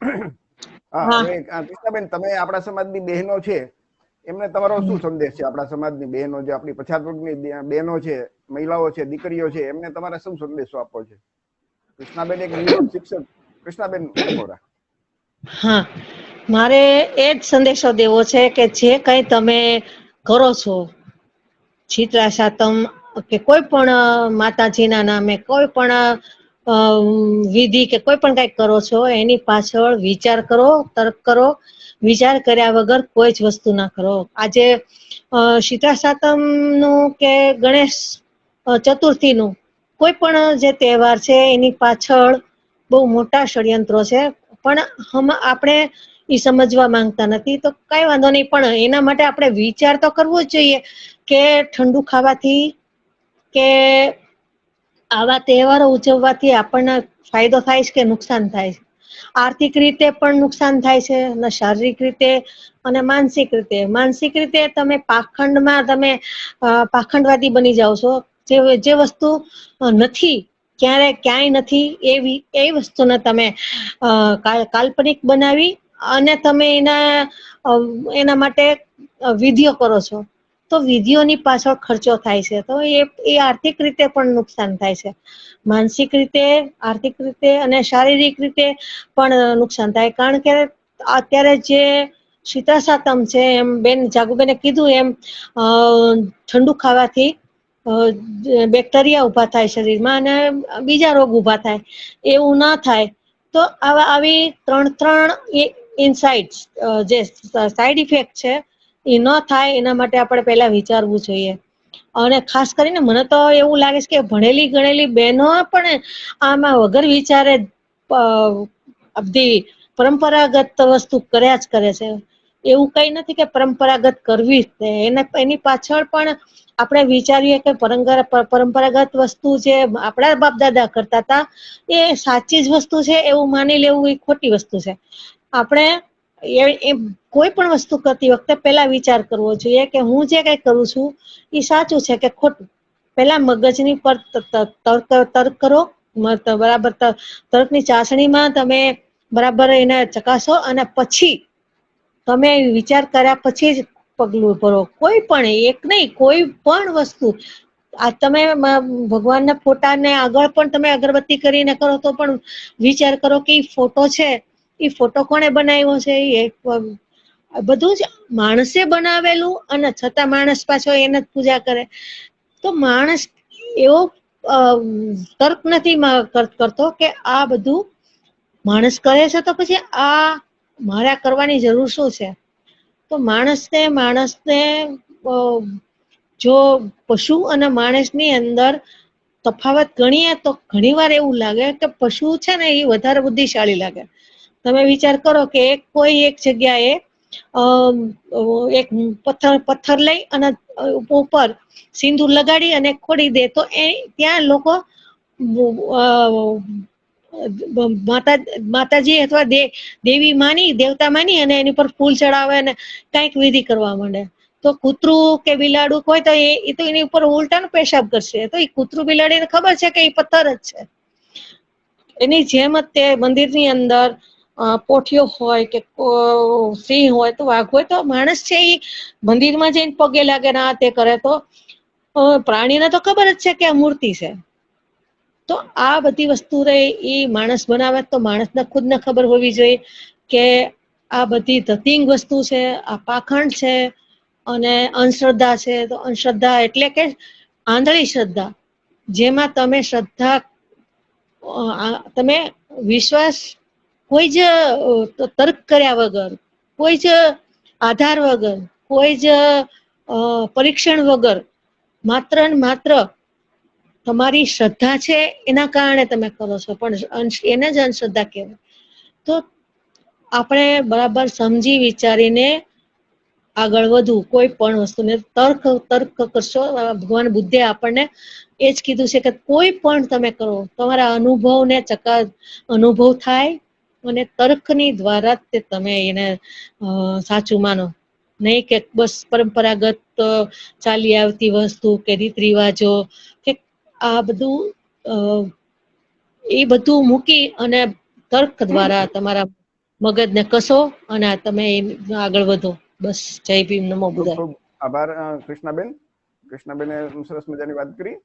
હા, હવે કૃષ્ણાબેન, તમે આપણા સમાજની બહેનો છે, એમને તમારો શું સંદેશ છે? આપણા સમાજની બહેનો, જે આપણી પછાત વર્ગની બહેનો છે, મહિલાઓ છે, દીકરીઓ છે, એમને તમારે શું સંદેશો આપવો છે? કૃષ્ણાબેન એક નિવૃત્ત શિક્ષક. કૃષ્ણાબેન ડમોરા. હા, મારે એ જ સંદેશો દેવો છે કે જે કંઈ તમે કરો છો, શીતળા સાતમ કે કોઈ પણ માતાજીના નામે કોઈ પણ વિધિ કે કોઈ પણ કંઈક કરો છો, એની પાછળ વિચાર કરો, તર્ક કરો. વિચાર કર્યા વગર કોઈ જ વસ્તુ ના કરો. આજે શીતળા સાતમ નું કે ગણેશ ચતુર્થી નું કોઈ પણ જે તહેવાર છે, એની પાછળ બહુ મોટા ષડયંત્રો છે, પણ આપણે ઈ સમજવા માંગતા નથી. તો કઈ વાંધો નહીં, પણ એના માટે આપણે વિચાર તો કરવો જ જોઈએ કે ઠંડુ ખાવાથી કે આવા તહેવારો ઉજવવાથી આપણને ફાયદો થાય છે કે નુકસાન થાય છે? આર્થિક રીતે પણ નુકસાન થાય છે અને શારીરિક રીતે અને માનસિક રીતે. માનસિક રીતે તમે પાખંડમાં તમે પાખંડવાદી બની જાઓ છો. જે વસ્તુ નથી, ક્યાંય નથી, એ વસ્તુને તમે કાલ્પનિક બનાવી અને તમે એના માટે વિધિઓ કરો છો. તો વિધિઓની પાછળ ખર્ચો થાય છે, તો એ આર્થિક રીતે પણ નુકસાન થાય છે. માનસિક રીતે, આર્થિક રીતે અને શારીરિક રીતે પણ નુકસાન થાય. કારણ કે અત્યારે જે શીતળા સાતમ છે, એમ બેન જાગુબેને કીધું એમ ઠંડુ ખાવાથી બેક્ટેરિયા ઉભા થાય શરીરમાં અને બીજા રોગ ઉભા થાય. એવું ના થાય તો આવી ત્રણ ઇનસાઇટ્સ, જે સાઈડ ઇફેક્ટ છે, એ ન થાય એના માટે આપણે પેલા વિચારવું જોઈએ. અને ખાસ કરીને મને તો એવું લાગે છે કે ભણેલી ગણેલી બહેનો પણ આમાં વગર વિચારે બધી પરંપરાગત વસ્તુ કર્યા જ કરે છે. એવું કઈ નથી કે પરંપરાગત કરવી જ એની પાછળ પણ આપણે વિચારીએ કે પરંપરાગત વસ્તુ જે આપણા બાપ દાદા કરતા હતા, એ સાચી જ વસ્તુ છે એવું માની લેવું એ ખોટી વસ્તુ છે. આપણે કોઈ પણ વસ્તુ કરતી વખતે પેલા વિચાર કરવો જોઈએ કે હું જે કઈ કરું છું એ સાચું છે કે ખોટું. પેલા મગજની પર તર્ક કરો, બરાબર તર્કની ચાસણીમાં તમે બરાબર એને ચકાસો અને પછી તમે વિચાર કર્યા પછી જ પગલું ભરો. કોઈ પણ એક નહીં, કોઈ પણ વસ્તુ તમે ભગવાનના ફોટાને આગળ પણ તમે અગરબત્તી કરીને કરો તો પણ વિચાર કરો કે ફોટો છે, એ ફોટો કોણે બનાવ્યો છે? બધું જ માણસે બનાવેલું, અને છતાં માણસ પાછો એને જ પૂજા કરે. તો માણસ એવો તર્ક નથી કરતો કે આ બધું માણસ કરે છે, તો પછી આ મારે કરવાની જરૂર શું છે? તો માણસને જો પશુ અને માણસની અંદર તફાવત ગણીએ તો ઘણી વાર એવું લાગે કે પશુ છે ને એ વધારે બુદ્ધિશાળી લાગે. તમે વિચાર કરો કે કોઈ એક જગ્યાએ એક પથ્થર લઈ અને ઉપર સિંદૂર લગાડી અને ખોડી દે તો ત્યાં લોકો માતાજી અથવા દેવી માની, દેવતા માની અને એની પર ફૂલ ચડાવે અને કઈક વિધિ કરવા માંડે. તો કૂતરું કે બિલાડું હોય તો એ તો એની ઉપર ઉલટાનો પેશાબ કરશે. તો એ કૂતરું બિલાડીને ખબર છે કે એ પથ્થર જ છે. એની જેમ જ તે મંદિરની અંદર પોઠિયો હોય કે સિંહ હોય તો વાઘ હોય તો માણસ છે એ મંદિરમાં જઈને પગે લાગે ને આ તે કરે, તો પ્રાણીને તો ખબર જ છે કે આ મૂર્તિ છે. તો આ બધી વસ્તુ એ માણસ બનાવે તો માણસને ખુદને ખબર હોવી જોઈએ કે આ બધી ધતિંગ વસ્તુ છે, આ પાખંડ છે અને અંધશ્રદ્ધા છે. તો અંધશ્રદ્ધા એટલે કે આંધળી શ્રદ્ધા, જેમાં તમે વિશ્વાસ કોઈ જ તર્ક કર્યા વગર, કોઈ જ આધાર વગર, કોઈ જ પરીક્ષણ વગર માત્ર ને માત્ર તમારી શ્રદ્ધા છે એના કારણે તમે કરો છો, પણ એને જ અંધશ્રદ્ધા કહેવાય. તો આપણે બરાબર સમજી વિચારીને આગળ વધવું. કોઈ પણ વસ્તુને તર્ક કરશો. ભગવાન બુદ્ધે આપણને એ જ કીધું છે કે કોઈ પણ તમે કરો તમારા અનુભવ થાય અને તર્કની દ્વારા જ તમે એને સાચું માનો. નહીં કે બસ પરંપરાગત ચાલી આવતી વસ્તુ કે રીત રિવાજો કે આ બધું મૂકી અને તર્ક દ્વારા તમારા મગજને કસો અને આ તમે આગળ વધો. બસ જય ભીમ, નમો ખૂબ બુદ્ધાય. ખૂબ આભાર કૃષ્ણાબેન. કૃષ્ણાબેને સરસ મજાની વાત કરી.